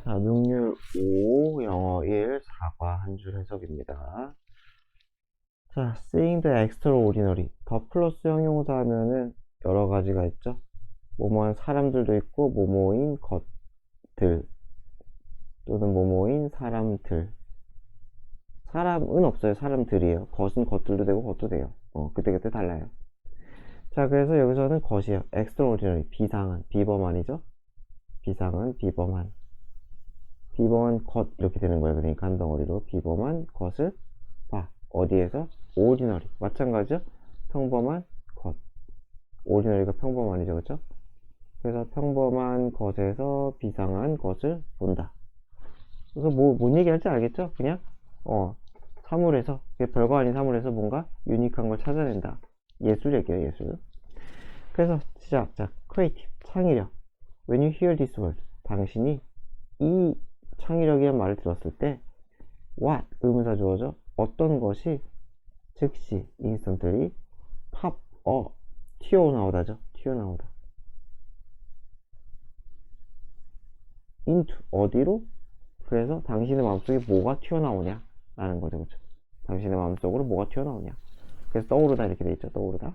자, 능률 5, 영어 1, 사과 한 줄 해석입니다. 자, seeing the extraordinary. 더 플러스 형용사 하면은 여러 가지가 있죠. 뭐뭐한 사람들도 있고, 뭐뭐인 것들, 또는 뭐뭐인 사람들. 사람은 없어요. 사람들이에요. 것은 것들도 되고, 것도 돼요. 그때그때 달라요. 자, 그래서 여기서는 것이에요. extraordinary. 비상한, 비범한이죠. 비상한, 비범한. 비범한 것 이렇게 되는 거예요. 그러니까 한 덩어리로 비범한 것을 봐. 어디에서? ordinary. 마찬가지죠. 평범한 것. ordinary가 평범한이죠. 그렇죠? 그래서 평범한 것에서 비상한 것을 본다. 그래서 뭔 얘기할지 알겠죠? 그냥 사물에서, 별거 아닌 사물에서 뭔가 유니크한 걸 찾아낸다. 예술 얘기예요. 예술. 그래서 시작. 자, creative. 창의력. When you hear this word, 당신이 이 창의력이란 말을 들었을 때 what 의문사 주어져 어떤 것이 즉시 instantly pop 튀어나오다죠. 튀어나오다. into 어디로? 그래서 당신의 마음속에 뭐가 튀어나오냐 라는 거죠. 그렇죠? 당신의 마음속으로 뭐가 튀어나오냐. 그래서 떠오르다 이렇게 돼 있죠. 떠오르다.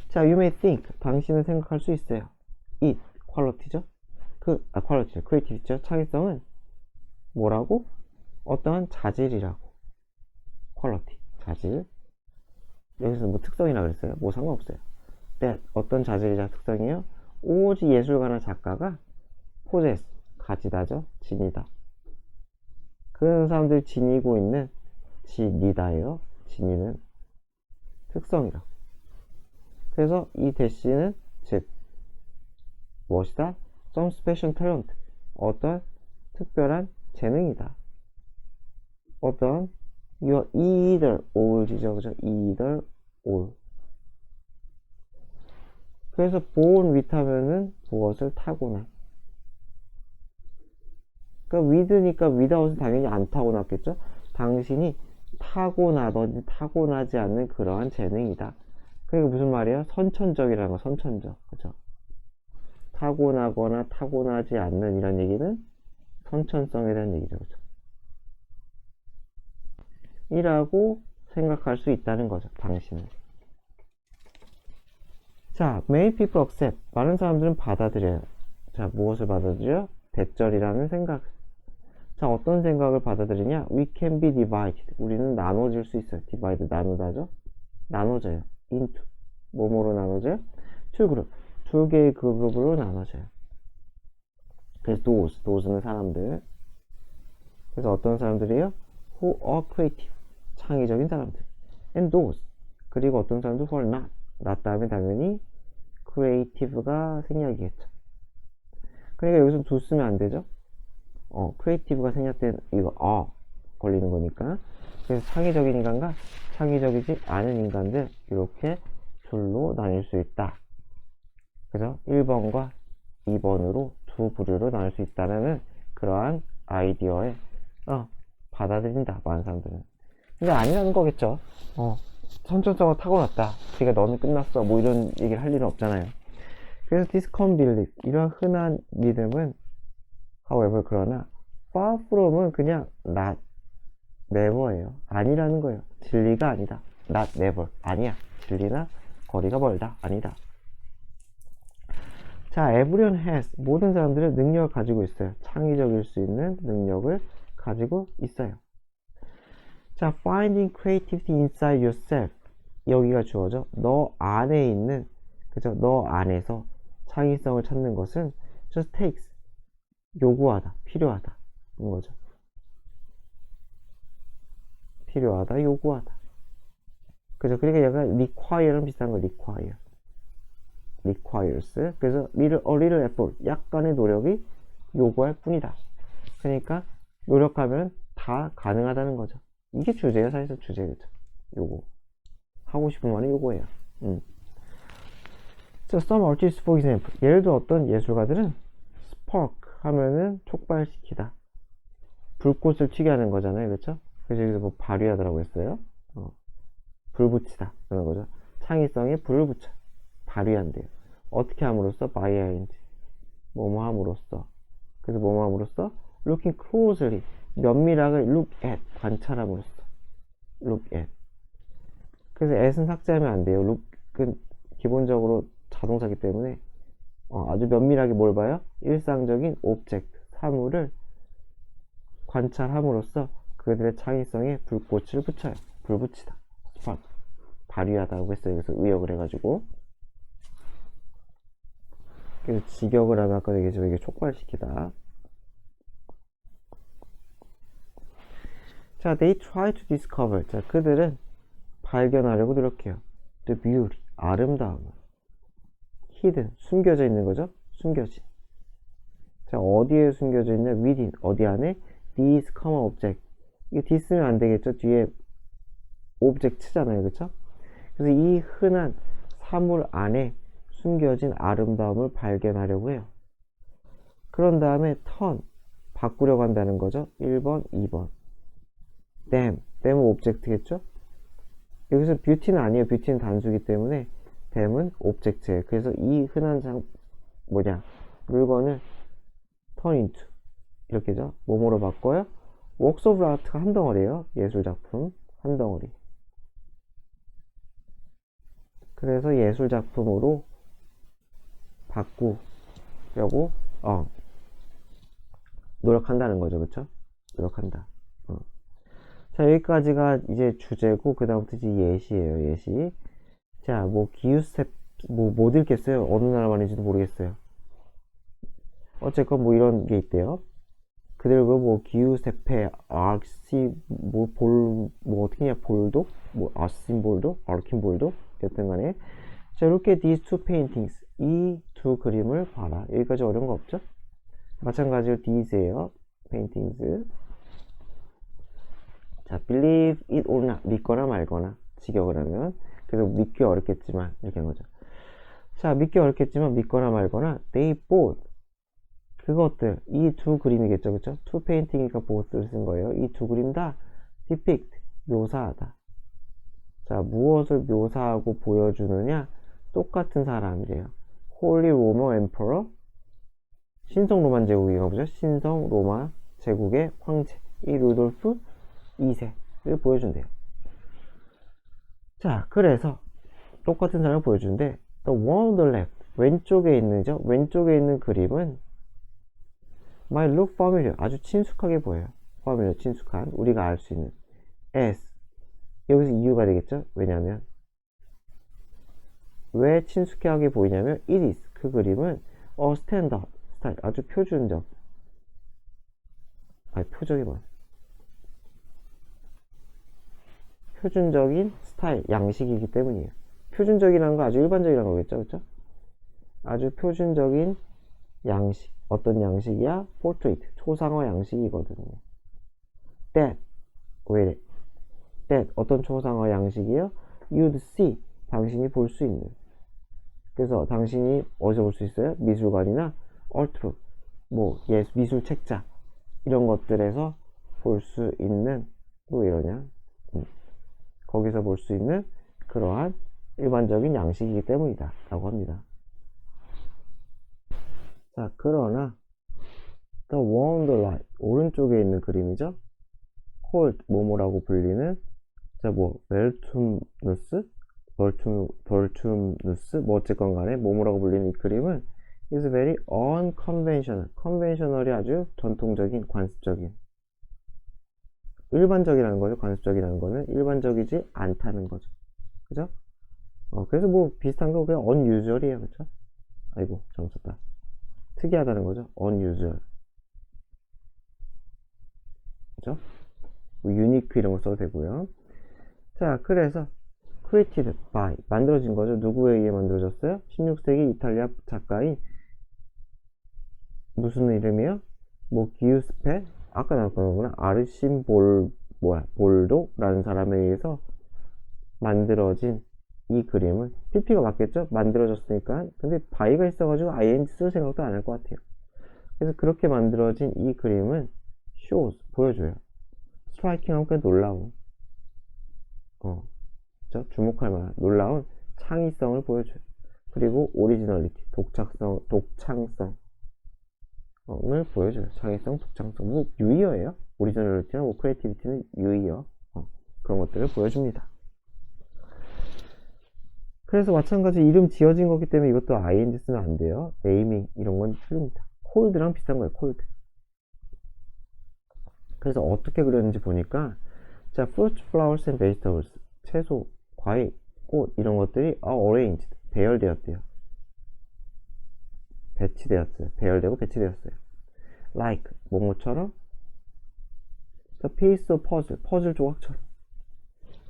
자, you may think 당신은 생각할 수 있어요. it quality죠. quality creativity죠. 창의성은 뭐라고? 어떠한 자질이라고. quality 자질. 여기서 뭐 특성이라 그랬어요? 뭐 상관없어요. that 어떤 자질이자 특성이에요? 오직 예술가나 작가가 possess 가지다죠. 지니다. 그런 사람들이 지니고 있는 지니다예요. 지니는 특성이라고. 그래서 이 대시는 즉 무엇이다? some special talent 어떤 특별한 재능이다. 어떤 you are either all이죠. 그죠? either all. 그래서 born with 하면은 무엇을 타고난. 그러니까 with니까 without은 당연히 안 타고났겠죠? 당신이 타고나든지 타고나지 않는 그러한 재능이다. 그러니까 무슨 말이에요? 선천적이라는 거, 선천적. 그죠? 타고나거나 타고나지 않는 이란 얘기는 선천성에 대한 얘기죠. 그죠? 이라고 생각할 수 있다는 거죠. 당신은. 자, many people accept. 많은 사람들은 받아들여요. 자, 무엇을 받아들여요? 대절이라는 생각. 자, 어떤 생각을 받아들이냐? We can be divided. 우리는 나눠질 수 있어요. divide, 나누다죠? 나눠져요. into. 뭐뭐로 나눠져요? two group. 두 개의 그룹으로 나눠져요. 그래서 those는 사람들. 그래서 어떤 사람들이에요? who are creative. 창의적인 사람들. and those. 그리고 어떤 사람들 who are not 다음에 당연히 creative가 생략이겠죠. 그러니까 여기서 do 쓰면 안 되죠? creative가 생략된 이거 걸리는 거니까. 그래서 창의적인 인간과 창의적이지 않은 인간들 이렇게 둘로 나뉠 수 있다. 그래서 1번과 2번으로 두 부류로 나눌 수 있다는 그러한 아이디어에 받아들인다. 많은 사람들은. 근데 아니라는 거겠죠. 선천성을 타고났다. 그러니까 너는 끝났어. 뭐 이런 얘기를 할 일은 없잖아요. 그래서 this common belief 이런 흔한 믿음은 however 그러나 far from은 그냥 not never예요. 아니라는 거예요. 진리가 아니다. not never 아니야. 진리나 거리가 멀다. 아니다. 자, everyone has 모든 사람들은 능력을 가지고 있어요. 창의적일 수 있는 능력을 가지고 있어요. 자, finding creativity inside yourself 여기가 주어져. 너 안에 있는 그죠? 너 안에서 창의성을 찾는 것은 just takes 요구하다, 필요하다 이런 거죠. 필요하다, 요구하다. 그죠? 그러니까 약간 require랑 비슷한 거 requires. 그래서 a little effort 약간의 노력이 요구할 뿐이다. 그러니까 노력하면 다 가능하다는 거죠. 이게 주제예요. 사실상 주제겠죠. 요거 하고 싶은 말은 요거예요. So some artists for example 예를 들어 어떤 예술가들은 spark 하면은 촉발시키다 불꽃을 튀게 하는 거잖아요. 그렇죠? 그래서 여기서 뭐 발휘하더라고 했어요. 불 붙이다 그런 거죠. 창의성에 불을 붙여 발휘한대요. 어떻게 함으로써? by ing 뭐뭐 함으로써 그래서 뭐 함으로써 looking closely 면밀하게 look at 관찰함으로써 look at. 그래서 at은 삭제하면 안 돼요. look은 기본적으로 자동사기 때문에 아주 면밀하게 뭘 봐요? 일상적인 오브젝트 사물을 관찰함으로써 그들의 창의성에 불꽃을 붙여요. 불붙이다. spark. 발휘하다고 했어요. 그래서 의역을 해가지고. 그래서 직역을 하면 아까 얘기했지만 이게 촉발시키다. 자, they try to discover. 자, 그들은 발견하려고 노력해요. the beauty. 아름다움을. hidden. 숨겨져 있는 거죠. 숨겨진. 자, 어디에 숨겨져 있냐? within. 어디 안에? these common object. 이게 this면 안 되겠죠? 뒤에 object잖아요. 그쵸? 그래서 이 흔한 사물 안에 숨겨진 아름다움을 발견하려고 해요. 그런 다음에 turn. 바꾸려고 한다는 거죠. 1번, 2번. them은 object겠죠? 여기서 beauty는 아니에요. beauty는 단수기 때문에 them은 object예요. 그래서 이 흔한 물건을 turn into 이렇게죠. 뭐뭐로 바꿔요? works of art가 한 덩어리예요. 예술작품 한 덩어리. 그래서 예술작품으로 바꾸려고 노력한다는 거죠. 그쵸? 노력한다. 자, 여기까지가 이제 주제고, 그 다음부터 이제 예시예요. 예시. 자, 기우스텝 못 읽겠어요. 어느 나라 말인지도 모르겠어요. 어쨌건 이런 게 있대요. 그리고 기우스테페 아르시 어떻게냐 볼도 아신볼도 아르킨볼도 여튼 간에. 자, 이렇게 these two paintings 이 두 그림을 봐라. 여기까지 어려운 거 없죠? 마찬가지로 these예요. paintings. 자, believe it or not 믿거나 말거나 직역을 하면. 그래서 믿기 어렵겠지만 이렇게 한 거죠. 자, 믿기 어렵겠지만 믿거나 말거나 they both 그것들 이 두 그림이겠죠. 그쵸? two painting이니까 both를 쓴 거예요. 이 두 그림 다 depict 묘사하다. 자, 무엇을 묘사하고 보여주느냐? 똑같은 사람이래요. Holy Roman Emperor 신성 로만 제국인가 보죠. 신성 로마 제국의 황제 이 루돌프 2세를 보여준대요. 자, 그래서 똑같은 사람을 보여주는데 the one on the left 왼쪽에 있는 그림은 might look familiar 아주 친숙하게 보여요. familiar 친숙한 우리가 알 수 있는 as 여기서 이유가 되겠죠. 왜냐하면 왜 친숙하게 보이냐면 it is 그 그림은 a standard 스타일 아주 표준적 표적이 뭐야? 표준적인 스타일 양식이기 때문이에요. 표준적이라는 거 아주 일반적이라는 거겠죠. 그렇죠? 아주 표준적인 양식 어떤 양식이야? 포트레이트 초상화 양식이거든요. that 왜 이래? that 어떤 초상화 양식이요? you'd see 당신이 볼 수 있는. 그래서 당신이 어디서 볼 수 있어요? 미술관이나 얼트루 미술 책자 이런 것들에서 볼 수 있는 또 이러냐? 거기서 볼 수 있는 그러한 일반적인 양식이기 때문이다 라고 합니다. 자, 그러나 the one on the right 오른쪽에 있는 그림이죠. called 뭐뭐라고 불리는 자, 벌툼누스 어쨌건 간에 뭐뭐라고 불리는 이 그림은 is very unconventional conventional이 아주 전통적인 관습적인 일반적이라는 거죠. 관습적이라는 거는 일반적이지 않다는 거죠. 그죠? 그래서 비슷한 거 그냥 unusual이에요. 그쵸? 아이고 잘못 썼다. 특이하다는 거죠. unusual. 그죠? unique 이런 거 써도 되고요. 자, 그래서 created by 만들어진 거죠. 누구에 의해 만들어졌어요? 16세기 이탈리아 작가인 무슨 이름이요? 기우스페 아까 나왔던 거구나. 볼도라는 사람에 의해서 만들어진 이 그림은 PP가 맞겠죠? 만들어졌으니까. 근데 by가 있어가지고 ing 쓸 생각도 안 할 것 같아요. 그래서 그렇게 만들어진 이 그림은 shows 보여줘요. striking 하면 그냥 놀라운 그렇죠? 주목할 만한 놀라운 창의성을 보여줘요. 그리고 originality 독창성 을 보여줘요. 창의성, 독창성, 뭐 유의어예요. 오리지널리티나 뭐 크리에이티비티는 유의어, 그런 것들을 보여줍니다. 그래서 마찬가지 이름 지어진 거기 때문에 이것도 ing 쓰면 안 돼요. 네이밍 이런 건 틀립니다. 콜드랑 비슷한 거예요. 콜드. 그래서 어떻게 그렸는지 보니까 자, fruit, flowers and vegetables 채소, 과일, 꽃 이런 것들이 are arranged 배열되었대요. 배치되었어요. 배열되고 배치되었어요. like 뭐뭐처럼 the piece of puzzle 퍼즐 조각처럼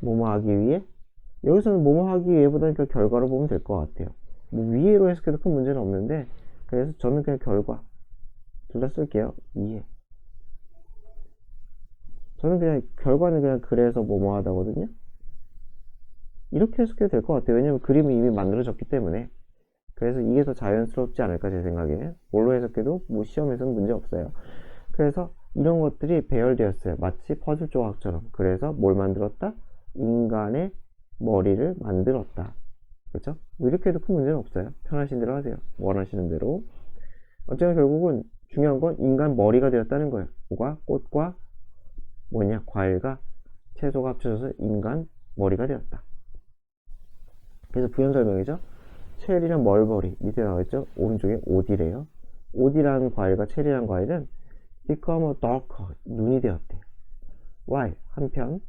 뭐뭐 하기 위해 여기서는 뭐뭐 하기 위해보다는 그 결과로 보면 될 것 같아요. 뭐 위해로 해석해도 큰 문제는 없는데 그래서 저는 그냥 결과 둘 다 쓸게요. 위해 저는 그냥 결과는 그냥 그래서 뭐뭐 하다거든요. 이렇게 해석해도 될 것 같아요. 왜냐면 그림은 이미 만들어졌기 때문에. 그래서 이게 더 자연스럽지 않을까 제 생각에. 뭘로 해석해도 뭐 시험에서는 문제 없어요. 그래서 이런 것들이 배열되었어요. 마치 퍼즐 조각처럼. 그래서 뭘 만들었다? 인간의 머리를 만들었다. 그렇죠? 뭐 이렇게 해도 큰 문제는 없어요. 편하신 대로 하세요. 원하시는 대로. 어쨌든 결국은 중요한 건 인간 머리가 되었다는 거예요. 뭐가? 꽃과 뭐냐? 과일과 채소가 합쳐져서 인간 머리가 되었다. 그래서 부연 설명이죠. 체리랑 멀버리 밑에 나와있죠. 오른쪽에 오디래요. 오디라는 과일과 체리라는 과일은 become a darker 눈이 되었대요. Why? 한편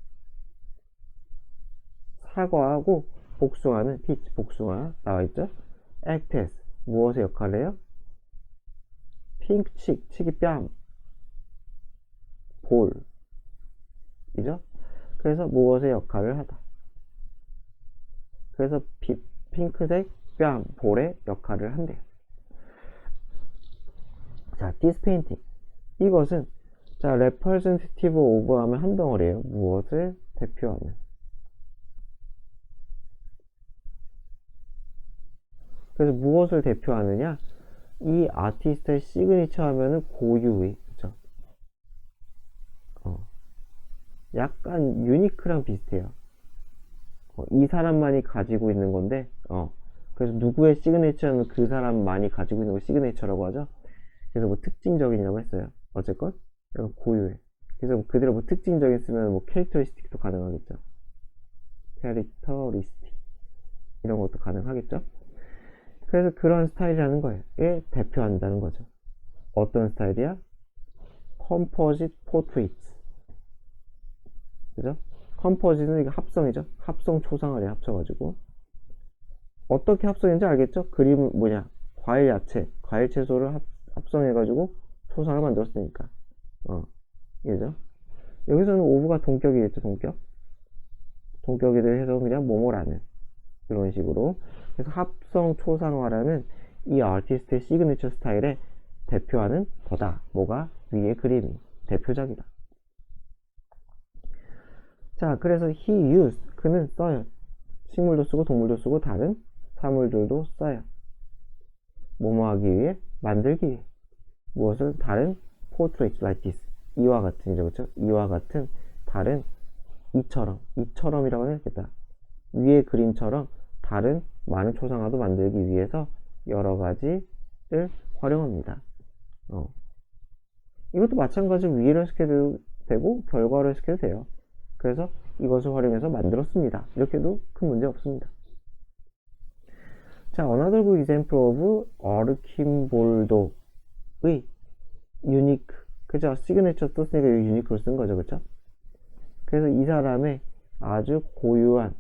사과하고 복숭아는 peach 복숭아 나와있죠. act as 무엇의 역할을 해요? pink cheek 치기 뺨 볼 이죠. 그래서 무엇의 역할을 하다. 그래서 핑크색 뺨 볼의 역할을 한대요. 자, this painting 이것은 자 representative of 하면 한 덩어리예요. 무엇을 대표하는. 그래서 무엇을 대표하느냐? 이 아티스트의 시그니처 하면은 고유의, 그죠? 약간 유니크랑 비슷해요. 이 사람만이 가지고 있는 건데, 그래서 누구의 시그니처는 그 사람만이 가지고 있는 걸 시그니처라고 하죠. 그래서 뭐 특징적이냐고 했어요. 어쨌건 약간 고유해. 그래서 뭐 그대로 뭐 특징적인 쓰면 뭐 캐릭터리스틱도 가능하겠죠. 캐릭터리스틱 이런 것도 가능하겠죠. 그래서 그런 스타일이라는 거예요. 예, 대표한다는 거죠. 어떤 스타일이야? Composite Portraits. 그죠? 컴포지트는 이게 합성이죠. 합성 초상화를 합쳐가지고. 어떻게 합성인지 알겠죠? 그림 뭐냐? 과일 야채, 과일 채소를 합성해가지고 초상을 만들었으니까. 이해죠? 여기서는 오브가 동격이겠죠, 동격? 동격에 대해서 그냥 뭐뭐라는 이런 식으로. 그래서 합성 초상화라는 이 아티스트의 시그니처 스타일에 대표하는 거다. 뭐가? 위의 그림이 대표작이다. 자, 그래서 he used 그는 써요. 식물도 쓰고 동물도 쓰고 다른 사물들도 써요. 뭐뭐 하기 위해? 만들기 위해. 무엇을? 다른 portraits like this 이와 같은이죠, 그렇죠? 이와 같은 다른 이처럼이라고 해야겠다. 위의 그림처럼 다른 많은 초상화도 만들기 위해서 여러 가지를 활용합니다. 이것도 마찬가지로 위를 해석해도 되고 결과로 해석해도 돼요. 그래서 이것을 활용해서 만들었습니다. 이렇게도 큰 문제 없습니다. 자, another good example of 아르킴볼도의 unique, 그죠? 시그니처 썼으니까 유니크를 쓴 거죠, 그쵸? 그래서 이 사람의 아주 고유한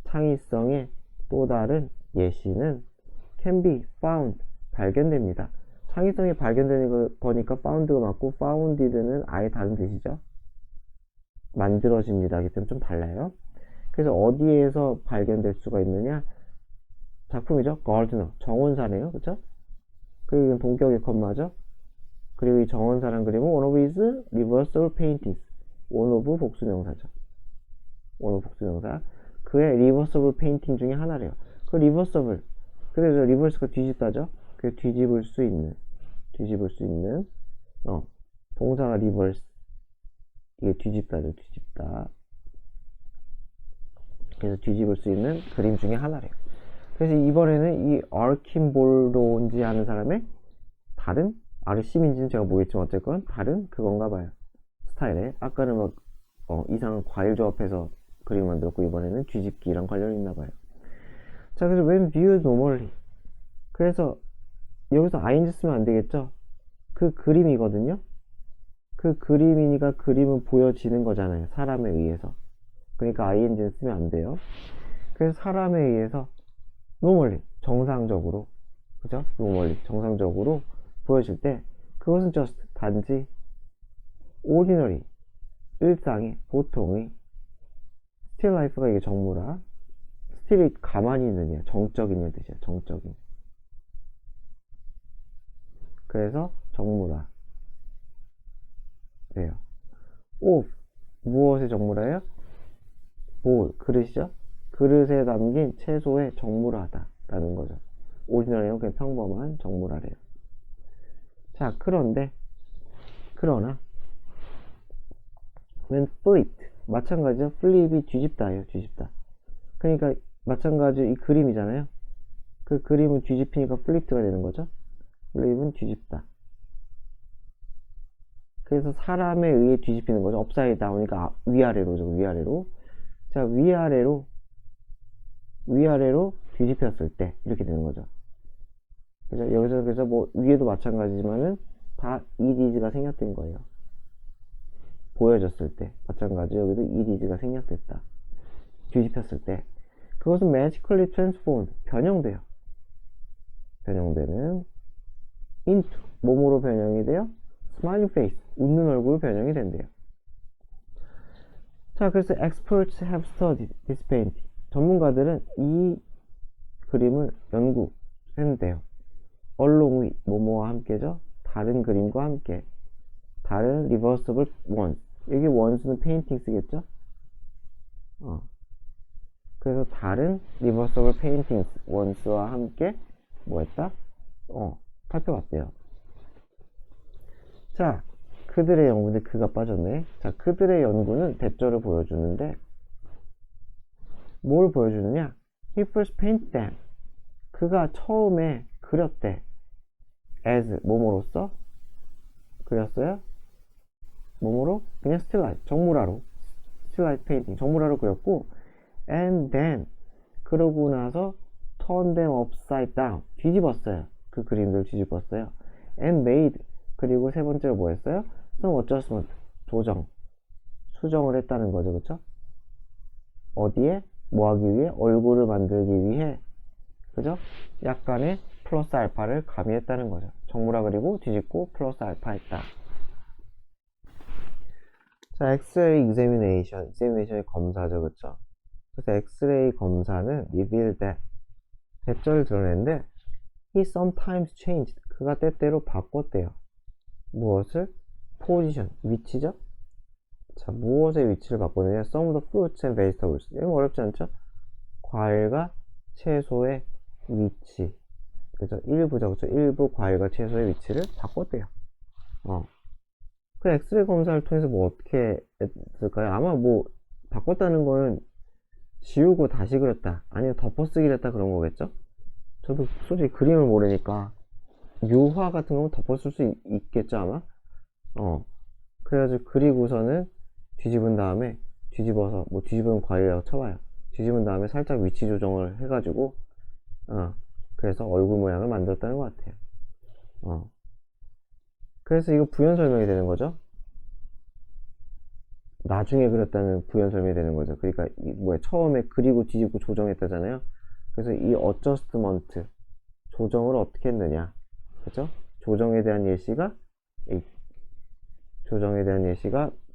창의성의 또 다른 예시는 can be found, 발견됩니다. 창의성이 발견되는 거니까 found가 맞고 founded는 아예 다른 뜻이죠. 만들어집니다. 하기 때문에 좀 달라요. 그래서 어디에서 발견될 수가 있느냐? 작품이죠. gardener, 정원사네요. 그쵸? 그리고 동격의 컴마죠. 그리고 이 정원사란 그림은 one of his reversible paintings, one of 복수명사죠. one of 복수명사. 그의 reversible painting 중에 하나래요. 그 reversible, 그래서 reverse가 뒤집다죠. 그 뒤집을 수 있는 동사가 reverse, 이게 뒤집다죠. 뒤집다. 그래서 뒤집을 수 있는 그림 중에 하나래요. 그래서 이번에는 이 아르킴볼도인지 하는 사람의 다른 RC민지는 제가 모르겠지만 어쨌건 다른 그건가 봐요. 스타일에. 아까는 막 이상한 과일 조합해서 그림 만들었고 이번에는 뒤집기랑 관련이 있나 봐요. 자, 그래서 when viewed normally. 그래서 여기서 ing 쓰면 안 되겠죠? 그 그림이거든요? 그 그림이니까 그림은 보여지는 거잖아요. 사람에 의해서. 그러니까 ing는 쓰면 안 돼요. 그래서 사람에 의해서 normally, 정상적으로, 그죠? normally, 정상적으로 보여질 때 그것은 just, 단지 ordinary, 일상의, 보통의 still life가 이게 정무라. still이 가만히 있느냐, 정적인 뜻이야. 정적인. 그래서 정무라. 그래요. of, 무엇의 정무라예요? bowl, 그릇이죠? 그릇에 담긴 채소의 정무라다 라는 거죠. 오리지널이면 그냥 평범한 정무라래요. 자, 그러나 when flipped, 마찬가지죠. flip이 뒤집다예요. 뒤집다. 그러니까 마찬가지 이 그림이잖아요. 그 그림은 뒤집히니까 flipped가 되는 거죠. flip은 뒤집다. 그래서 사람에 의해 뒤집히는 거죠. upside down이니까 위아래로죠. 위아래로. 자, 위아래로 뒤집혔을 때 이렇게 되는 거죠. 그래서 여기서 그래서 뭐 위에도 마찬가지지만은 다 ed가 생략된 거예요. 보여졌을 때 마찬가지 여기도 ed가 생략됐다. 뒤집혔을 때 그것은 magically transformed, 변형돼요. 변형되는 into, 몸으로 변형이 돼요. smiling face, 웃는 얼굴로 변형이 된대요. 자, 그래서 experts have studied this painting. 전문가들은 이 그림을 연구했는데요. along with, 뭐뭐와 함께죠. 다른 그림과 함께. 다른 reversible ones. 여기 ones는 painting 쓰겠죠. 그래서 다른 reversible paintings ones와 함께 뭐 했다? 살펴봤대요. 자, 그들의 연구인데 그가 빠졌네. 자, 그들의 연구는 대조를 보여주는데 뭘 보여주느냐? He first painted them. 그가 처음에 그렸대. as, 뭐뭐로써? 그렸어요? 뭐뭐로? 그냥 still life, 정무라로. still life painting, 정무라로 그렸고 and then, 그러고 나서 turn them upside down, 뒤집었어요. 그 그림들 뒤집었어요. and made, 그리고 세 번째로 뭐 했어요? some adjustment, 조정, 수정을 했다는 거죠. 그쵸? 어디에? 뭐 하기 위해? 얼굴을 만들기 위해, 그죠? 약간의 플러스 알파를 가미했다는 거죠. 정무라 그리고 뒤집고 플러스 알파 했다. 자, 엑스레이 examination이 검사죠. 그쵸? 그래서 엑스레이 검사는 revealed that, 대절을 드러냈는데 he sometimes changed, 그가 때때로 바꿨대요. 무엇을? position, 위치죠? 자, 무엇의 위치를 바꾸느냐? some of the fruits and vegetables. 이건 어렵지 않죠? 과일과 채소의 위치. 그죠? 일부죠. 그죠? 일부 과일과 채소의 위치를 바꿨대요. 그 엑스레이 검사를 통해서 뭐 어떻게 했을까요? 아마 뭐 바꿨다는 거는 지우고 다시 그렸다, 아니면 덮어쓰기를 했다, 그런 거겠죠? 저도 솔직히 그림을 모르니까 묘화 같은 거는 덮어쓸 수 있겠죠, 아마? 그래가지고 그리고서는 뒤집은 다음에, 뒤집어서 뭐 뒤집은 과일이라고 쳐봐요. 뒤집은 다음에 살짝 위치 조정을 해가지고 그래서 얼굴 모양을 만들었다는 것 같아요. 그래서 이거 부연 설명이 되는 거죠. 나중에 그렸다는 부연 설명이 되는 거죠. 그러니까 처음에 그리고 뒤집고 조정했다잖아요. 그래서 이 adjustment, 조정을 어떻게 했느냐, 그죠? 조정에 대한 예시가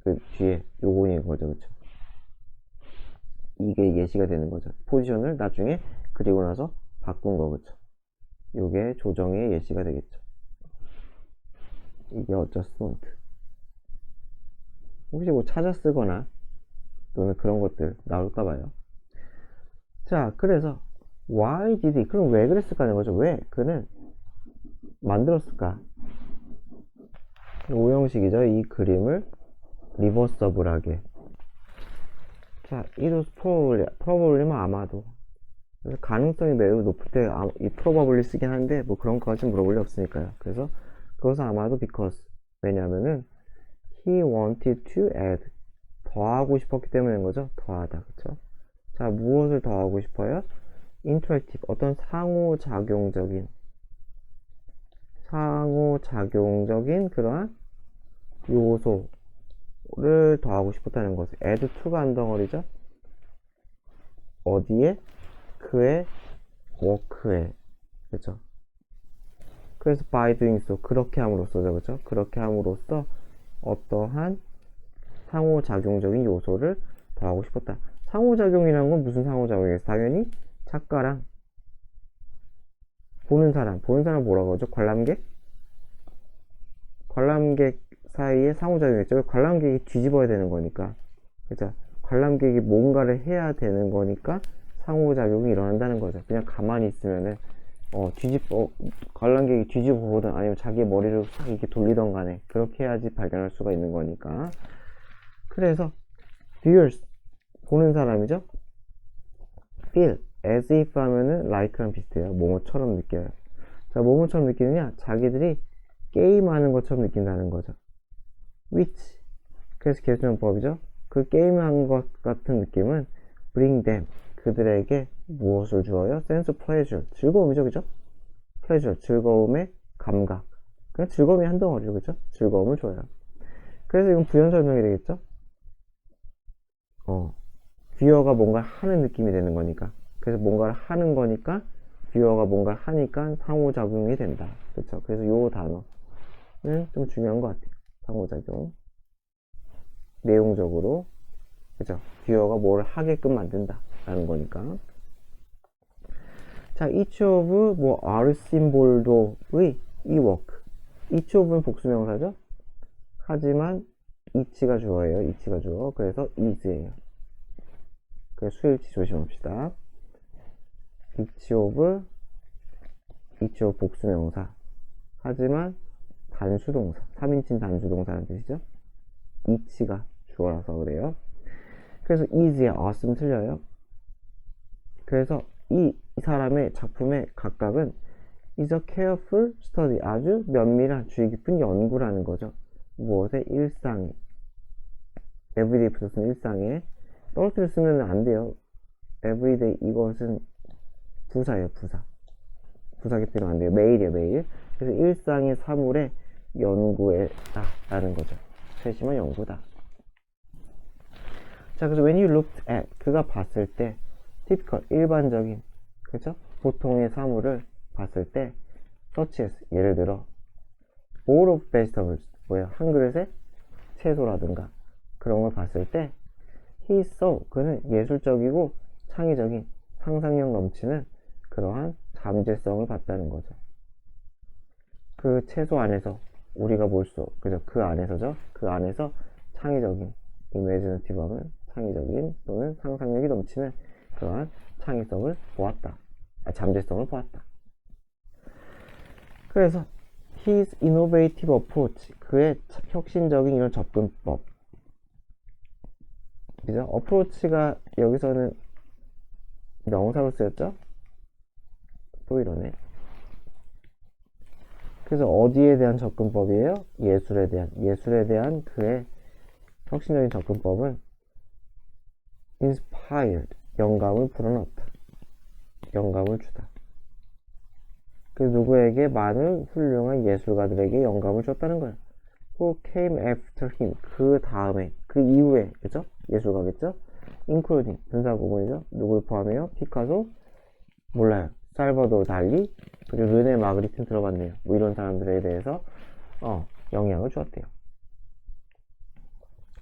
그 뒤에 요거인 거죠. 그쵸? 이게 예시가 되는 거죠. 포지션을 나중에 그리고 나서 바꾼 거. 그쵸? 요게 조정의 예시가 되겠죠. 이게 adjustment. 혹시 뭐 찾아 쓰거나 또는 그런 것들 나올까봐요. 자, 그래서 why did he, 그럼 왜 그랬을까 하는 거죠. 왜 그는 만들었을까? 오형식이죠. 이 그림을 리버서블하게. 자, it was probably면 아마도. 그래서 가능성이 매우 높을 때 이 probably 쓰긴 하는데 뭐 그런 거까지 물어볼 리 없으니까요. 그래서 그것은 아마도 because. 왜냐면은 he wanted to add. 더하고 싶었기 때문인 거죠. 더하다. 그쵸? 자, 무엇을 더하고 싶어요? interactive. 어떤 상호작용적인 그러한 요소를 더하고 싶었다는 거죠. add to가 한 덩어리죠. 어디에? 그의 워크에. 그죠? 그래서 by doing so. 그렇게 함으로써죠. 그죠? 그렇게 함으로써 어떠한 상호작용적인 요소를 더하고 싶었다. 상호작용이라는 건 무슨 상호작용이겠어? 당연히 작가랑 보는 사람 뭐라고 하죠? 관람객 사이에 상호작용이겠죠. 관람객이 뒤집어야 되는 거니까. 그죠? 관람객이 뭔가를 해야 되는 거니까 상호작용이 일어난다는 거죠. 그냥 가만히 있으면은 관람객이 뒤집어 보든 아니면 자기 머리를 싹 이렇게 돌리던 간에 그렇게 해야지 발견할 수가 있는 거니까. 그래서 viewers 보는 사람이죠. feel as if 하면은 like랑 비슷해요. 뭐뭐처럼 느껴요. 자, 뭐뭐처럼 느끼느냐? 자기들이 게임하는 것처럼 느낀다는 거죠. which 그래서 계수명법이죠. 그 게임한 것 같은 느낌은 bring them 그들에게 무엇을 주어요? sense of pleasure 즐거움이죠. 그죠? pleasure 즐거움의 감각. 그냥 즐거움이 한 덩어리죠. 그죠? 즐거움을 줘요. 그래서 이건 부연 설명이 되겠죠? 뷰어가 뭔가를 하는 느낌이 되는 거니까. 그래서 뭔가를 하는 거니까 뷰어가 뭔가를 하니까 상호작용이 된다. 그렇죠? 그래서 요 단어는 좀 중요한 것 같아요. 상호작용. 내용적으로 그죠? 뷰어가 뭘 하게끔 만든다 라는 거니까. 자, each of 뭐 are symbol도의 이 work. each of는 복수명사죠? 하지만 each가 주어예요. each가 주어. 그래서 is예요. 그래서 수일치 조심합시다. each of 복수명사. 하지만 단수동사. 3인칭 단수동사라는 뜻이죠. each가 주어라서 그래요. 그래서 is의 us는 틀려요. 그래서 이 사람의 작품의 각각은 is a careful study. 아주 면밀한 주의 깊은 연구라는 거죠. 무엇의? 일상에. everyday 붙었으면 일상에. 떨어뜨려 쓰면 안 돼요. everyday 이것은 부사예요. 부사 곁들이면 안 돼요. 매일이에요. 매일. 그래서 일상의 사물의 연구에다 라는 거죠. 세심한 연구다. 자, 그래서 when you looked at 그가 봤을 때 typical 일반적인 그죠? 보통의 사물을 봤을 때 such as 예를 들어 bowl of vegetables 뭐야? 한 그릇의 채소라든가 그런 걸 봤을 때 he saw 그는 예술적이고 창의적인 상상력 넘치는 그러한 잠재성을 봤다는 거죠. 그 채소 안에서 우리가 볼 수, 그죠? 그 안에서죠? 그 안에서 창의적인, imaginative 하면 창의적인 또는 상상력이 넘치는 그러한 창의성을 보았다. 잠재성을 보았다. 그래서 his innovative approach, 그의 혁신적인 이런 접근법. 그죠? approach가 여기서는 명사로 쓰였죠? 또 이러네. 그래서 어디에 대한 접근법이에요? 예술에 대한 그의 혁신적인 접근법은 inspired, 영감을 불어넣었다. 영감을 주다. 그래서 누구에게? 많은 훌륭한 예술가들에게 영감을 줬다는 거예요. Who came after him, 그 다음에, 그 이후에, 그죠? 예술가겠죠? including, 분사구문이죠? 누굴 포함해요? 피카소? 몰라요. 살바도르 달리? 그리고 르네 마그리틴 들어봤네요. 뭐 이런 사람들에 대해서 영향을 주었대요.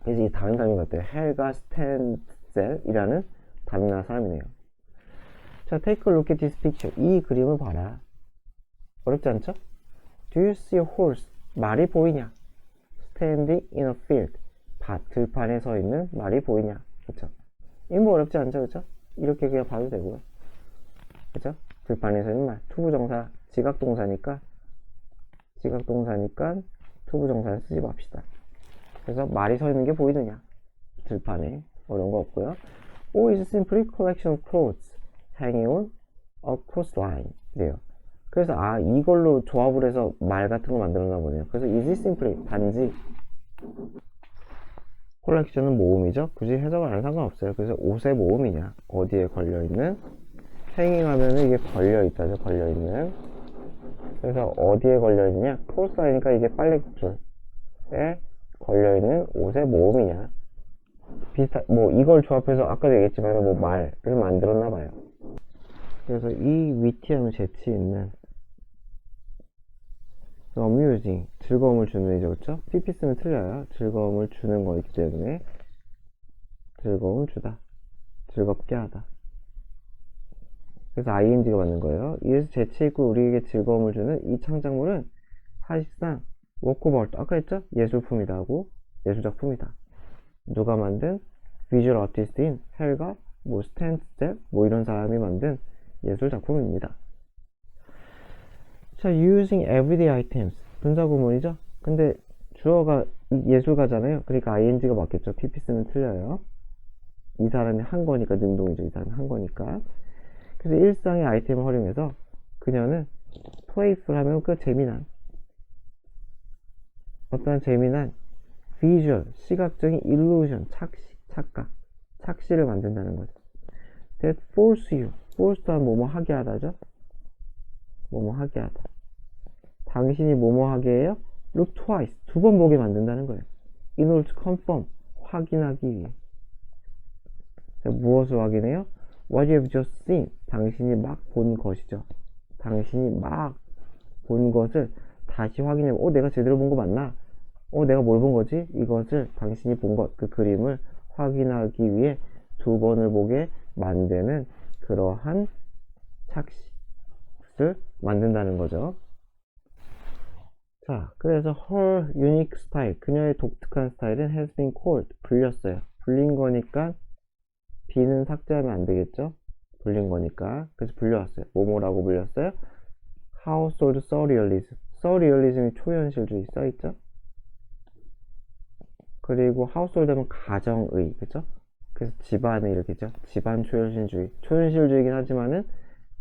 그래서 이 다른 사람이 같아요. 헬가 스텐셀이라는 다른 나라 사람이네요. 자, take a look at this picture. 이 그림을 봐라. 어렵지 않죠? Do you see a horse? 말이 보이냐? Standing in a field. 들판에 서 있는 말이 보이냐? 그쵸? 이거 뭐 어렵지 않죠? 그쵸? 이렇게 그냥 봐도 되고요. 그쵸? 들판에 서 있는 말. 투부정사, 지각동사니까 투부정사를 쓰지 맙시다. 그래서 말이 서 있는 게 보이느냐? 들판에. 어려운 거 없고요. Or is simply collection of clothes hanging on a clothesline. 네요. 그래서 이걸로 조합을 해서 말 같은 거 만들었나 보네요. 그래서 is simply 단지 콜렉션은 모음이죠. 굳이 해석을 안 해도 상관없어요. 그래서 옷의 모음이냐, 어디에 걸려있는, 행잉하면은 이게 걸려있다죠. 걸려있는. 그래서 어디에 걸려있느냐, 크로스라인이니까 이게 빨랫줄에 걸려있는 옷의 모음이냐, 뭐 이걸 조합해서 아까도 얘기했지만 뭐 말을 만들었나봐요. 그래서 이 위티함을 재치 있는 amusing, 즐거움을 주는 의죠. 그쵸? pp 쓰면 틀려요. 즐거움을 주는 거이기 때문에 즐거움을 주다, 즐겁게 하다. 그래서 ing가 맞는 거예요. 이래서 재치 있고 우리에게 즐거움을 주는 이 창작물은 사실상 워크 오브 아트, 아까 했죠? 예술품이다 하고 예술작품이다. 누가 만든 비주얼 아티스트인 헬가 뭐 스탠스텝 뭐 이런 사람이 만든 예술작품입니다. 자, using everyday items 분사구문이죠. 근데 주어가 예술가잖아요. 그러니까 ing가 맞겠죠. pp 쓰면 틀려요. 이 사람이 한 거니까 능동이죠. 이 사람이 한 거니까. 그래서 일상의 아이템을 활용해서 그녀는 playful 하면 그 재미난, 어떠한 재미난 visual 시각적인 illusion 착각 착시를 만든다는 거죠. that force you, force 또한 뭐뭐 하게 하다죠. 뭐뭐 하게 하다. 당신이 뭐뭐 하게 해요? look twice, 두 번 보게 만든다는 거예요. in order to confirm, 확인하기 위해. 자, 무엇을 확인해요? what you have just seen, 당신이 막 본 것이죠. 당신이 막 본 것을 다시 확인해. 내가 제대로 본 거 맞나? 내가 뭘 본 거지? 이것을 당신이 본 것, 그 그림을 확인하기 위해 두 번을 보게 만드는 그러한 착시를 만든다는 거죠. 자, 그래서 her unique style, 그녀의 독특한 스타일은 has been called, 불렸어요. 불린 거니까 B는 삭제하면 안 되겠죠? 불린 거니까. 그래서 불려왔어요. 뭐뭐라고 불렸어요? household surrealism. surrealism이 초현실주의 써있죠? 그리고 household 하면 가정의, 그죠? 그래서 집안의 이렇게죠? 집안 초현실주의. 초현실주의긴 하지만은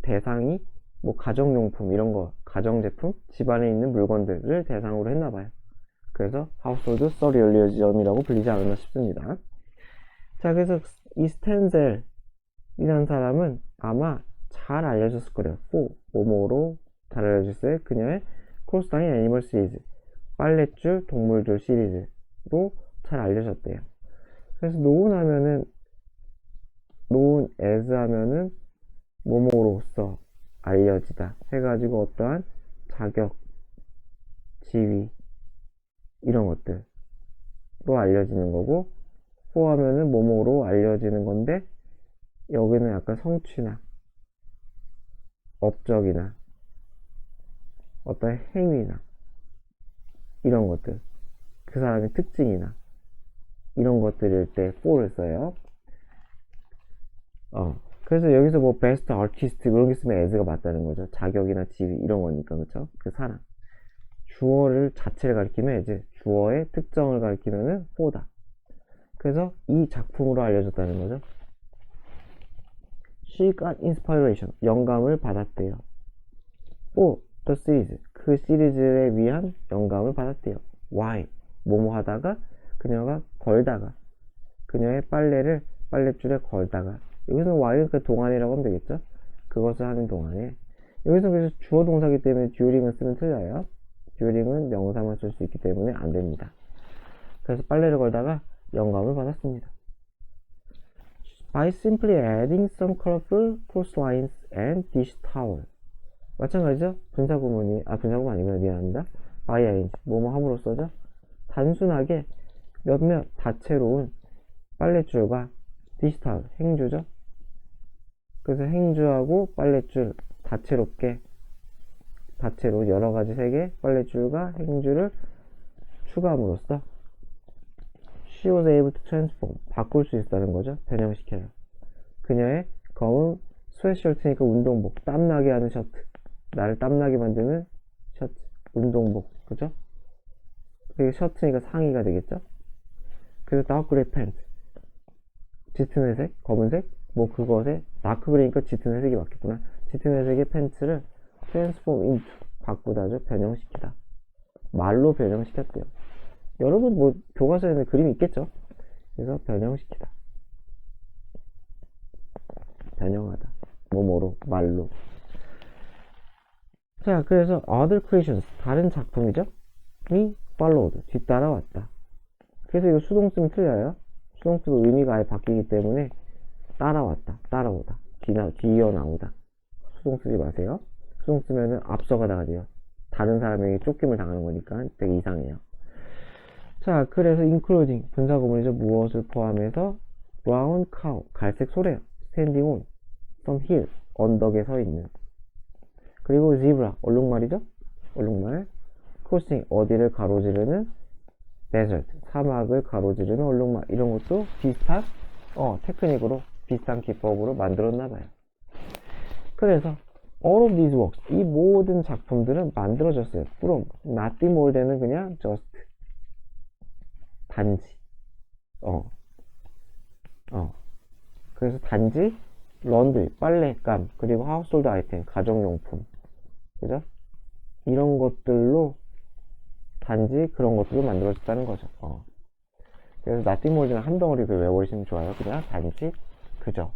대상이 뭐 가정용품 이런 거, 가정제품, 집안에 있는 물건들을 대상으로 했나봐요. 그래서 household surrealism이라고 불리지 않았나 싶습니다. 자, 그래서 이 스텐젤이라는 사람은 아마 잘 알려졌을 거예요. 뭐뭐로 잘 알려졌어요. 그녀의 크로스라인 애니멀 시리즈, 빨랫줄 동물들 시리즈로 잘 알려졌대요. 그래서 known as 하면은 뭐뭐로써 알려지다 해가지고 어떠한 자격, 지위 이런 것들로 알려지는 거고, for 하면은 뭐뭐로 알려지는 건데 여기는 약간 성취나 업적이나 어떤 행위나 이런 것들, 그 사람의 특징이나 이런 것들일 때 for를 써요. 그래서 여기서 뭐 베스트 아티스트 그런 게 쓰면 as가 맞다는 거죠. 자격이나 지위 이런 거니까. 그쵸? 그 사람, 주어를 자체를 가리키면 as, 주어의 특정을 가리키면은 for다. 그래서 이 작품으로 알려졌다는 거죠. She got inspiration, 영감을 받았대요. for the series, 그 시리즈에 위한 영감을 받았대요. Why? 뭐뭐 하다가, 그녀가 걸다가, 그녀의 빨래를 빨랫줄에 걸다가. 여기서 why는 그 동안이라고 하면 되겠죠? 그것을 하는 동안에. 여기서 그래서 주어 동사기 때문에 during을 쓰면 틀려요. during은 명사만 쓸 수 있기 때문에 안 됩니다. 그래서 빨래를 걸다가 영감을 받았습니다. By simply adding some colorful cross lines and dish towel. 마찬가지죠? 분사구문 아니구나. 미안합니다. by ing, 뭐뭐 함으로써죠? 단순하게 몇몇 다채로운 빨랫줄과 dish towel, 행주죠? 그래서 행주하고 빨랫줄 다채로 여러가지 색의 빨랫줄과 행주를 추가함으로써 she was able to transform, 바꿀 수 있다는 거죠. 변형시켜요. 그녀의 검은 스웨트셔츠니까 운동복, 땀나게 하는 셔츠, 나를 땀나게 만드는 셔츠, 운동복, 그죠? 그리고 셔츠니까 상의가 되겠죠? 그리고 dark gray pants, 짙은 회색, 검은색, 뭐 그것에 다크 그레이니까 짙은 회색이 맞겠구나. 짙은 회색의 팬츠를 transform into 바꾸다죠. 변형시키다. 말로 변형시켰대요. 여러분 뭐 교과서에는 그림이 있겠죠? 그래서 변형시키다. 변형하다. 뭐뭐로 말로. 자, 그래서 other creations 다른 작품이죠? 이 followed 뒤따라왔다. 그래서 이거 수동쓰면 틀려요. 수동쓰면 의미가 아예 바뀌기 때문에 따라왔다, 따라오다, 뒤이어 나오다. 수동 쓰지 마세요. 수동 쓰면은 앞서가다가 돼요. 다른 사람에게 쫓김을 당하는 거니까 되게 이상해요. 자, 그래서 including 분사구문이죠. 무엇을 포함해서 brown cow 갈색 소래요. standing on some hill 언덕에 서 있는. 그리고 zebra 얼룩말이죠. 얼룩말. crossing 어디를 가로지르는 desert 사막을 가로지르는 얼룩말. 이런 것도 비슷한 테크닉으로 비슷한 기법으로 만들었나봐요. 그래서 all of these works 이 모든 작품들은 만들어졌어요. from nothing more than은 그냥 just 단지 그래서 단지 런드리 빨래감 그리고 하우스홀드 아이템 가정용품 그죠? 이런 것들로 단지 그런 것들로 만들어졌다는 거죠. 그래서 nothing more than 한 덩어리 외워버리시면 좋아요. 그냥 단지 그저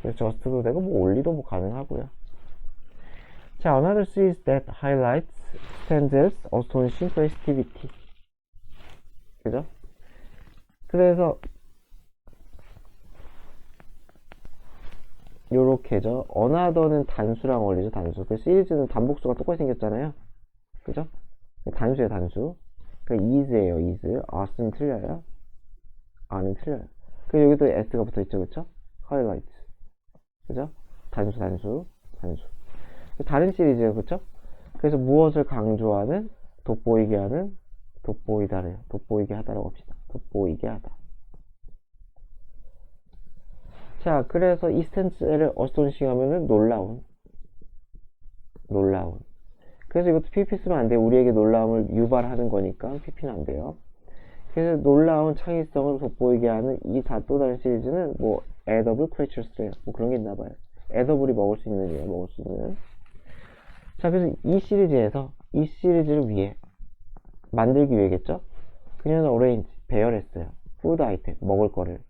그래서 just도 되고 뭐 only도 뭐 가능하고요. 자, another series that highlights Stenzel's astonishing creativity. 그죠? 그래서 요렇게죠. another는 단수랑 어울리죠. 단수. 그 시리즈는 단복수가 똑같이 생겼잖아요. 그죠? 단수예요. 단수. 그 is예요. is. as는 틀려요. a는 틀려요. 그 여기도 s가 붙어있죠. 그쵸? highlights. 그죠? 단수. 다른 시리즈예요. 그쵸? 그래서 무엇을 강조하는 돋보이게 하는 돋보이다래요. 돋보이게 하다라고 합시다. 돋보이게 하다. 자, 그래서 이 스탠스를 어스토니싱 하면은 놀라운. 그래서 이것도 PP 쓰면 안 돼요. 우리에게 놀라움을 유발하는 거니까 PP는 안 돼요. 그래서 놀라운 창의성을 돋보이게 하는 이 또 다른 시리즈는 뭐 edible creatures래요. 뭐 그런 게 있나 봐요. edible이 먹을 수 있는 이에요. 먹을 수 있는. 자, 그래서 이 시리즈를 위해 만들기 위해겠죠? 그녀는 arrange 배열했어요. food item 먹을 거를.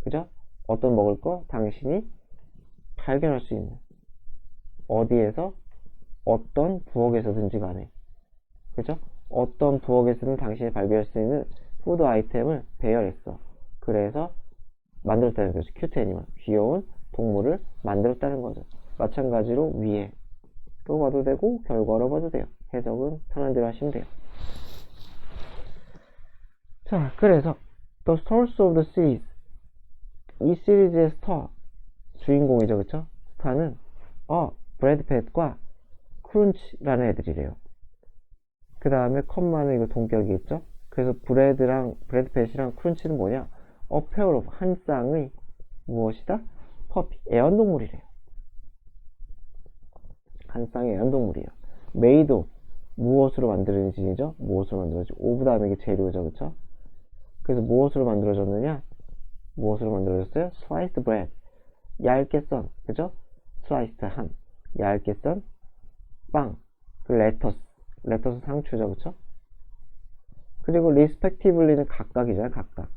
그죠? 어떤 먹을 거? 당신이 발견할 수 있는 어디에서 어떤 부엌에서든지 간에 그죠? 어떤 부엌에서든 당신이 발견할 수 있는 푸드 아이템을 배열했어. 그래서 만들었다는 거죠. 큐트 애니멀 귀여운 동물을 만들었다는 거죠. 마찬가지로 위에 또 봐도 되고 결과로 봐도 돼요. 해석은 편한 대로 하시면 돼요. 자, 그래서 The source of the series 이 시리즈의 스타 주인공이죠. 그쵸? 스타는 브래드 팻과 크룬치라는 애들이래요. 그 다음에 컴마는 이거 동격이겠죠? 그래서 브래드 팻이랑 크룬치는 뭐냐? A pair of 한 쌍의 무엇이다? 퍼피 애완동물이래요. 한 쌍의 애완동물이에요. made of 무엇으로 만들어진이죠? 무엇으로 만들어지? of 다음에 이게 재료죠. 그쵸? 그래서 무엇으로 만들어졌느냐? 무엇으로 만들어졌어요? sliced bread 얇게 썬 그죠? sliced 한 얇게 썬 빵 그 레터스 상추죠. 그쵸? 그리고 respectively는 각각이잖아요. 각각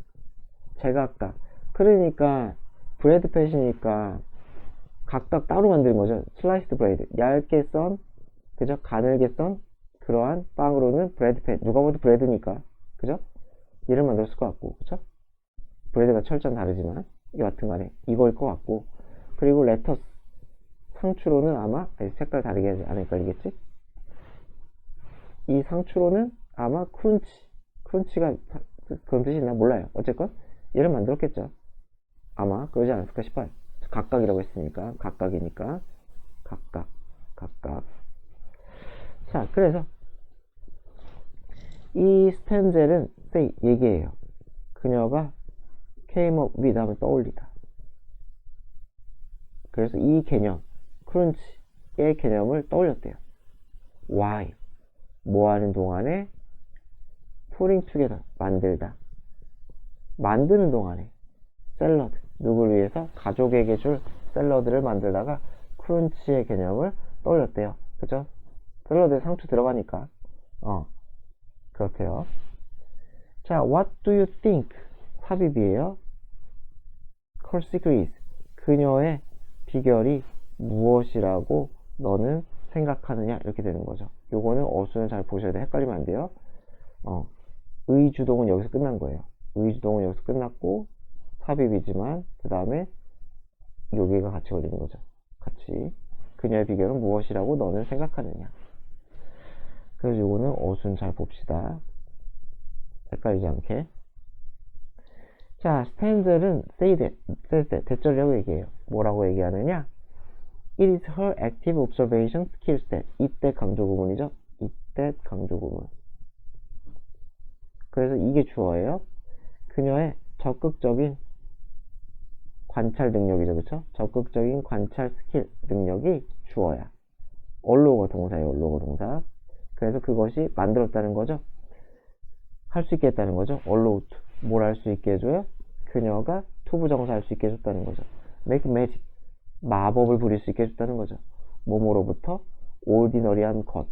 제각각 그러니까 브레드 팻이니까 각각 따로 만드는 거죠. sliced bread 얇게 썬 그죠? 가늘게 썬 그러한 빵으로는 브레드 팻 누가 봐도 브레드니까 그죠? 얘를 만들었을 것 같고 그죠? 브레드가 철저히 다르지만 여하튼 간에 이거일 것 같고 그리고 레터스 상추로는 아마 색깔 다르게 하지 안 헷갈리겠지? 이 상추로는 아마 크룬치가 그런 뜻이 있나 몰라요. 어쨌건 얘를 만들었겠죠. 아마 그러지 않았을까 싶어요. 각각이라고 했으니까 각각이니까 각각 자, 그래서 이 스텐젤은 얘기해요. 그녀가 came up with 하면 떠올리다. 그래서 이 개념, 크룬치의 개념을 떠올렸대요. Why? 뭐 하는 동안에 putting together, 만들다. 만드는 동안에 샐러드, 누굴 위해서? 가족에게 줄 샐러드를 만들다가 크런치의 개념을 떠올렸대요. 그죠? 샐러드에 상추 들어가니까. 그렇대요. 자, what do you think? 삽입이에요. her secret is. 그녀의 비결이 무엇이라고 너는 생각하느냐? 이렇게 되는 거죠. 요거는 어순을 잘 보셔야 돼요. 헷갈리면 안 돼요. 의주동은 여기서 끝난 거예요. 의주동은 여기서 끝났고, 삽입이지만, 그 다음에 여기가 같이 걸리는 거죠. 같이. 그녀의 비결은 무엇이라고 너는 생각하느냐? 그래서 요거는 어순 잘 봅시다. 헷갈리지 않게. 자, 스탠들은 say that, 대절이라고 얘기해요. 뭐라고 얘기하느냐? It is her active observation skills that. 이때 강조 구문이죠. 이때 강조 구문. 그래서 이게 주어예요. 그녀의 적극적인 관찰 능력이죠. 그쵸? 적극적인 관찰 스킬, 능력이 주어야. 얼로가 동사예요. 얼로가 동사. 그래서 그것이 만들었다는 거죠. 할 수 있게 했다는 거죠. allow to. 뭘 할 수 있게 해줘요? 그녀가 투부정사 할 수 있게 해줬다는 거죠. make magic. 마법을 부릴 수 있게 해줬다는 거죠. 뭐뭐로부터 ordinary한 것.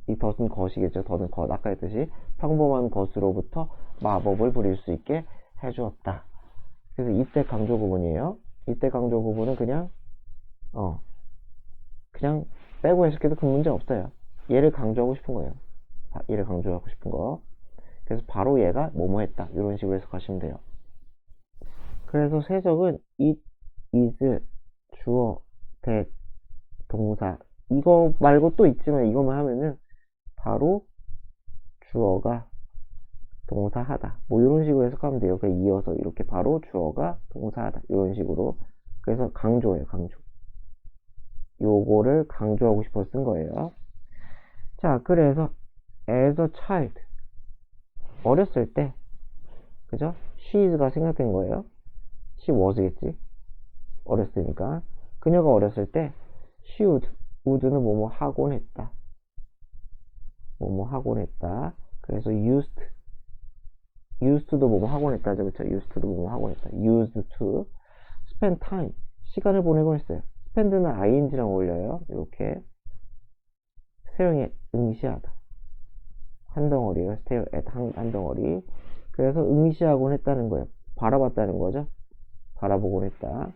이 덫은 것이겠죠. 덫은 것. 아까 했듯이 평범한 것으로부터 마법을 부릴 수 있게 해주었다. 그래서 이때 강조 구문이에요. 이때 강조 구문은 그냥 빼고 해석해도 큰 문제 없어요. 얘를 강조하고 싶은 거예요. 얘를 강조하고 싶은 거. 그래서 바로 얘가 뭐뭐 했다. 이런 식으로 해석하시면 돼요. 그래서 세적은 it, is, 주어, that, 동사. 이거 말고 또 있지만 이것만 하면은 바로 주어가 동사하다. 뭐 이런 식으로 해석하면 돼요. 그냥 이어서 이렇게 바로 주어가 동사하다. 이런 식으로. 그래서 강조예요. 강조. 요거를 강조하고 싶어서 쓴 거예요. 자, 그래서 as a child. 어렸을 때, 그죠? she is가 생각된 거예요. she was겠지. 어렸으니까. 그녀가 어렸을 때 she would는 뭐뭐 하곤 했다. 뭐뭐 하곤 했다. 그래서 used도 뭐뭐 하곤 했다죠. 그쵸? used도 뭐뭐 하곤 했다. used to spend time. 시간을 보내곤 했어요. spend는 ing랑 어울려요. 이렇게 스테어링에 응시하다. 한 덩어리가 stare at 한 덩어리. 그래서 응시하곤 했다는 거예요. 바라봤다는 거죠. 바라보곤 했다.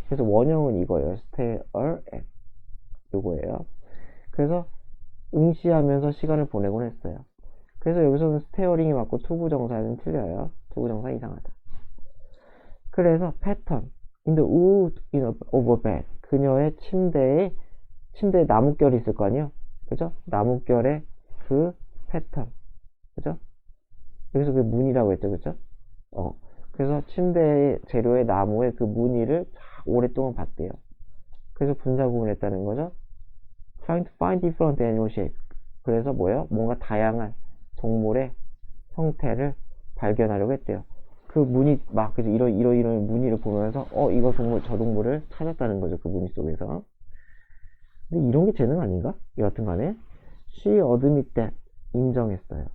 그래서 원형은 이거예요. stare at. 요거예요. 그래서 응시하면서 시간을 보내곤 했어요. 그래서 여기서는 스테어링이 맞고 투부정사는 틀려요. 투부정사 이상하다. 그래서 패턴 in the wood of a bed. 그녀의 침대에 나뭇결이 있을 거 아니에요. 그죠? 나뭇결의 그 패턴. 그죠? 여기서 그 무늬라고 했죠. 그죠? 그래서 침대의 재료의 나무의 그 무늬를 오랫동안 봤대요. 그래서 분사구문을 했다는 거죠. Trying to find different animal shape. 그래서 뭐예요? 뭔가 다양한 동물의 형태를 발견하려고 했대요. 그 무늬 막 그죠? 이런 무늬를 보면서 이거 동물 저 동물을 찾았다는 거죠. 그 무늬 속에서. 근데 이런 게 재능 아닌가? 여하튼간에 she admit that. 인정했어요.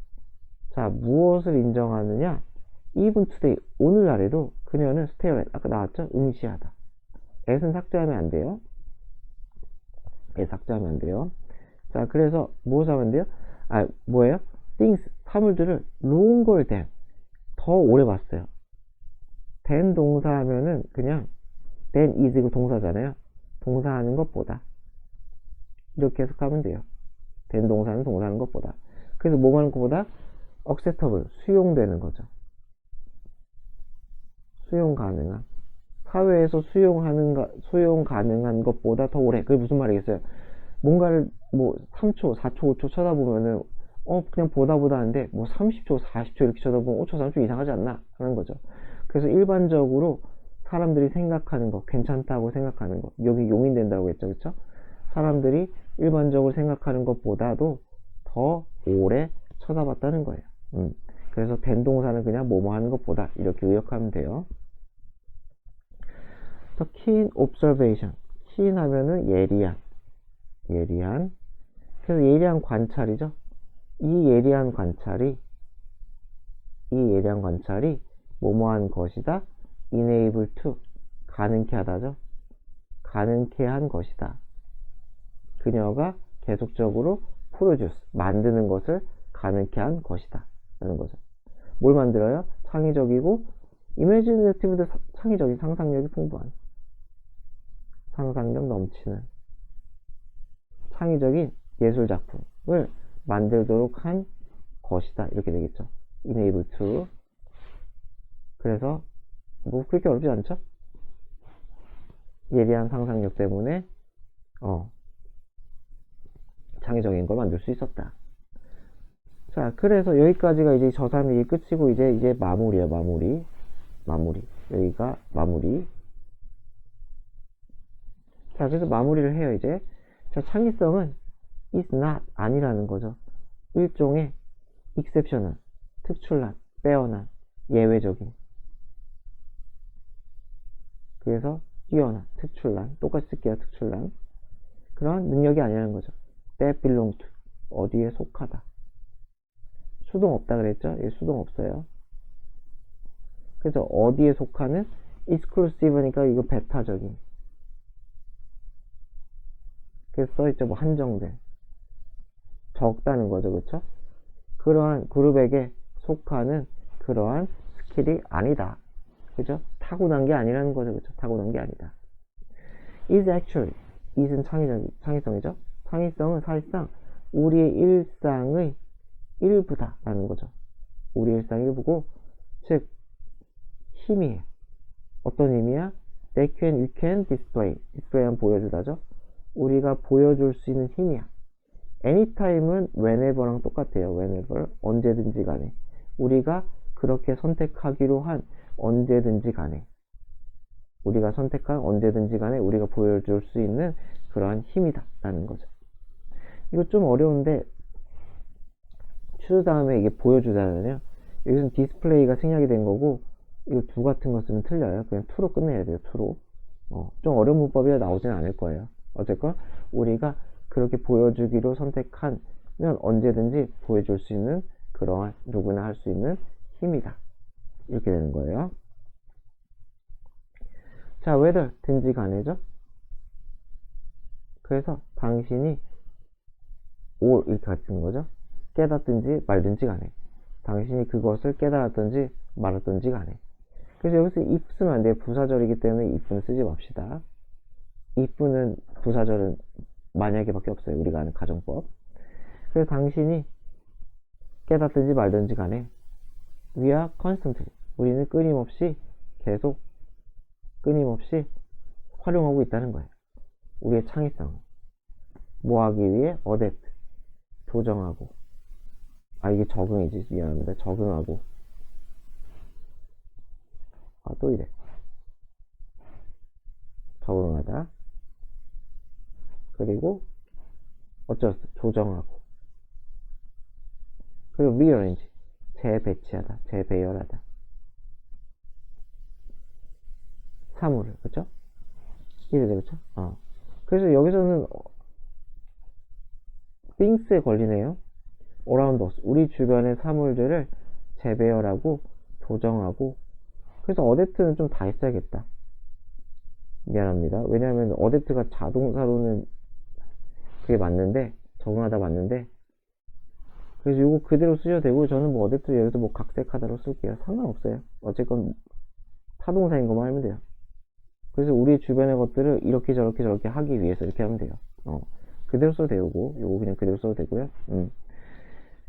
자, 무엇을 인정하느냐? even today. 오늘날에도 그녀는 stare at. 아까 나왔죠? 응시하다. at은 삭제하면 안 돼요. 삭제하면 안 돼요. 자, 그래서 무엇을 하면 돼요? 뭐예요? things, 사물들을 longer than, 더 오래 봤어요. than 동사 하면은 그냥 than is 그 동사잖아요. 동사하는 것보다. 이렇게 해석하면 돼요. than 동사는 동사하는 것보다. 그래서 뭐 하는 것보다 acceptable, 수용되는 거죠. 수용 가능한. 사회에서 수용 가능한 것보다 더 오래. 그게 무슨 말이겠어요? 뭔가를 뭐 3초, 4초, 5초 쳐다보면은 그냥 보다 하는데 뭐 30초, 40초 이렇게 쳐다보면 5초, 3초 이상하지 않나 하는 거죠. 그래서 일반적으로 사람들이 생각하는 거, 괜찮다고 생각하는 거, 여기 용인된다고 했죠. 그쵸? 사람들이 일반적으로 생각하는 것보다도 더 오래 쳐다봤다는 거예요. 그래서 된 동사는 그냥 뭐뭐 하는 것보다 이렇게 의역하면 돼요. The keen observation. keen 하면은 예리한. 그래서 예리한 관찰이죠. 이 예리한 관찰이 뭐뭐한 것이다. enable to. 가능케 하다죠. 가능케 한 것이다. 그녀가 계속적으로 produce, 만드는 것을 가능케 한 것이다 라는 거죠. 뭘 만들어요? 창의적이고 imaginative도 창의적인 상상력이 풍부한, 상상력 넘치는 창의적인 예술작품을 만들도록 한 것이다 이렇게 되겠죠. enable to. 그래서 뭐 그렇게 어렵지 않죠? 예리한 상상력 때문에 창의적인 걸 만들 수 있었다. 자, 그래서 여기까지가 이제 저 사람 얘기 끝이고 이제 마무리야, 마무리. 여기가 마무리. 자, 그래서 마무리를 해요, 이제. 자, 창의성은 is not, 아니라는 거죠. 일종의 exceptional, 특출난, 빼어난, 예외적인. 그래서 뛰어난, 특출난, 똑같이 쓸게요, 특출난. 그런 능력이 아니라는 거죠. that belong to, 어디에 속하다. 수동 없다 그랬죠? 예, 수동 없어요. 그래서 어디에 속하는 exclusive니까 이거 배타적인. 그래서 써있죠. 뭐 한정된. 적다는 거죠. 그쵸? 그러한 그룹에게 속하는 그러한 스킬이 아니다. 그죠? 타고난 게 아니라는 거죠. 그쵸? 타고난 게 아니다. is actually. is은 창의성이죠? 창의성은 사실상 우리의 일상의 일부다 라는 거죠. 우리 일상의 일부고, 즉 힘이에요. 어떤 힘이야? we can display하면 보여주다죠. 우리가 보여줄 수 있는 힘이야. anytime은 whenever랑 똑같아요. whenever, 언제든지 간에. 우리가 그렇게 선택하기로 한 언제든지 간에. 우리가 선택한 언제든지 간에 우리가 보여줄 수 있는 그러한 힘이다 라는 거죠. 이거 좀 어려운데 추주 다음에 이게 보여주잖아요. 여기서는 디스플레이가 생략이 된 거고, 이거 두 같은 거 쓰면 틀려요. 그냥 to로 끝내야 돼요. to로. 좀 어려운 문법이라 나오진 않을 거예요. 어쨌건 우리가 그렇게 보여주기로 선택하면 언제든지 보여줄 수 있는 그러한 누구나 할 수 있는 힘이다. 이렇게 되는 거예요. 자, whether 든지 간에죠. 그래서 당신이 or 이렇게 같은 거죠. 깨닫든지 말든지 간에. 당신이 그것을 깨달았든지 말았든지 간에. 그래서 여기서 if 쓰면 안 돼요. 부사절이기 때문에 if는 쓰지 맙시다. if는 부사절은 만약에 밖에 없어요. 우리가 아는 가정법. 그래서 당신이 깨닫든지 말든지 간에 we are constantly, 우리는 끊임없이 계속 끊임없이 활용하고 있다는 거예요. 우리의 창의성을 뭐 하기 위해? adapt, 조정하고. 이게 적응이지. 미안합니다. 적응하고. 또 이래. 적응하다. 그리고 어쩌었어? 조정하고. 그리고 rearrange, 재배치하다, 재배열하다. 사물을, 그쵸? 이래죠, 그쵸? 그래서 여기서는 things에 걸리네요. around us, 우리 주변의 사물들을 재배열하고 조정하고. 그래서 adapt는 좀 다 있어야겠다. 미안합니다. 왜냐하면 adapt가 자동사로는 그게 맞는데, 적응하다 맞는데, 그래서 이거 그대로 쓰셔도 되고, 저는 뭐 adapt 여기서 뭐 각색하다로 쓸게요. 상관없어요. 어쨌건 타동사인 것만 하면 돼요. 그래서 우리 주변의 것들을 이렇게 저렇게 하기 위해서 이렇게 하면 돼요. 그대로 써도 되고, 요거 그냥 그대로 써도 되고요.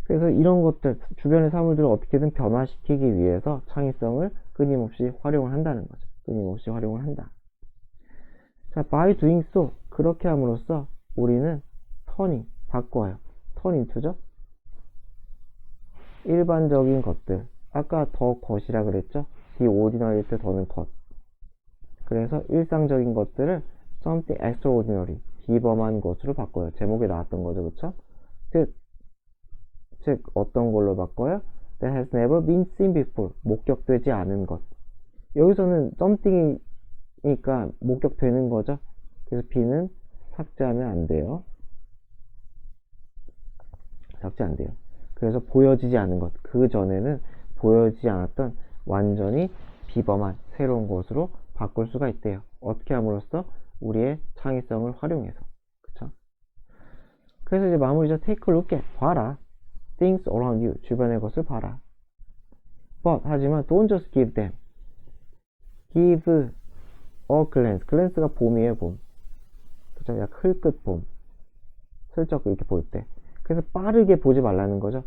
그래서 이런 것들, 주변의 사물들을 어떻게든 변화시키기 위해서 창의성을 끊임없이 활용을 한다는 거죠. 끊임없이 활용을 한다. 자, by doing so, 그렇게 함으로써 우리는 바꿔요. turn into죠? 일반적인 것들. 아까 더 것이라 그랬죠? the ordinary 때 더는 것. 그래서 일상적인 것들을 something extraordinary, 비범한 것으로 바꿔요. 제목에 나왔던 거죠, 그쵸? 즉 어떤 걸로 바꿔요? That has never been seen before, 목격되지 않은 것. 여기서는 something이니까 목격되는 거죠. 그래서 be는 삭제하면 안 돼요. 삭제 안 돼요. 그래서 보여지지 않은 것, 그 전에는 보여지지 않았던 완전히 비범한 새로운 것으로 바꿀 수가 있대요. 어떻게 함으로써? 우리의 창의성을 활용해서. 그쵸? 그래서 이제 마무리죠. take a look at, 봐라. things around you, 주변의 것을 봐라. But, 하지만 don't just give them. give a glance. glance가 봄이에요, 봄. 그죠? 약 흘끗 봄. 슬쩍 이렇게 볼 때. 그래서 빠르게 보지 말라는 거죠.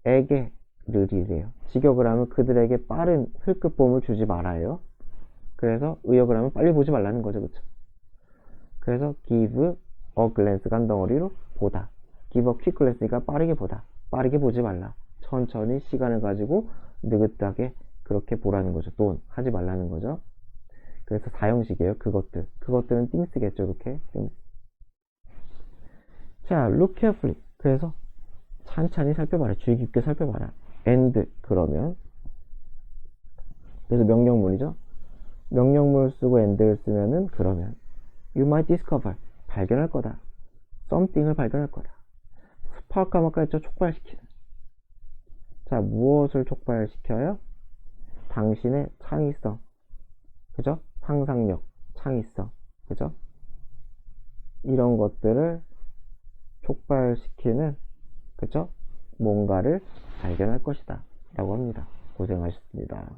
에게를이래요. 직역을 하면 그들에게 빠른 흘끗 봄을 주지 말아요. 그래서 의역을 하면 빨리 보지 말라는 거죠. 그쵸? 그래서 give a glance, 간덩어리로 보다. give a quick glance니까 빠르게 보다. 빠르게 보지 말라. 천천히 시간을 가지고 느긋하게 그렇게 보라는 거죠. don't 하지 말라는 거죠. 그래서 사형식이에요. 그것들. 그것들은 things겠죠. 이렇게. things. 자, look carefully. 그래서 찬찬히 살펴봐라. 주의 깊게 살펴봐라. and 그러면 그래서 명령문이죠. 명령문을 쓰고 and를 쓰면은 그러면 you might discover, 발견할 거다. something을 발견할 거다. spark 아까 했죠. 촉발시키는. 자, 무엇을 촉발시켜요? 당신의 창의성. 그죠? 상상력, 창의성. 그죠? 이런 것들을 촉발시키는, 그죠? 뭔가를 발견할 것이다. 라고 합니다. 고생하셨습니다.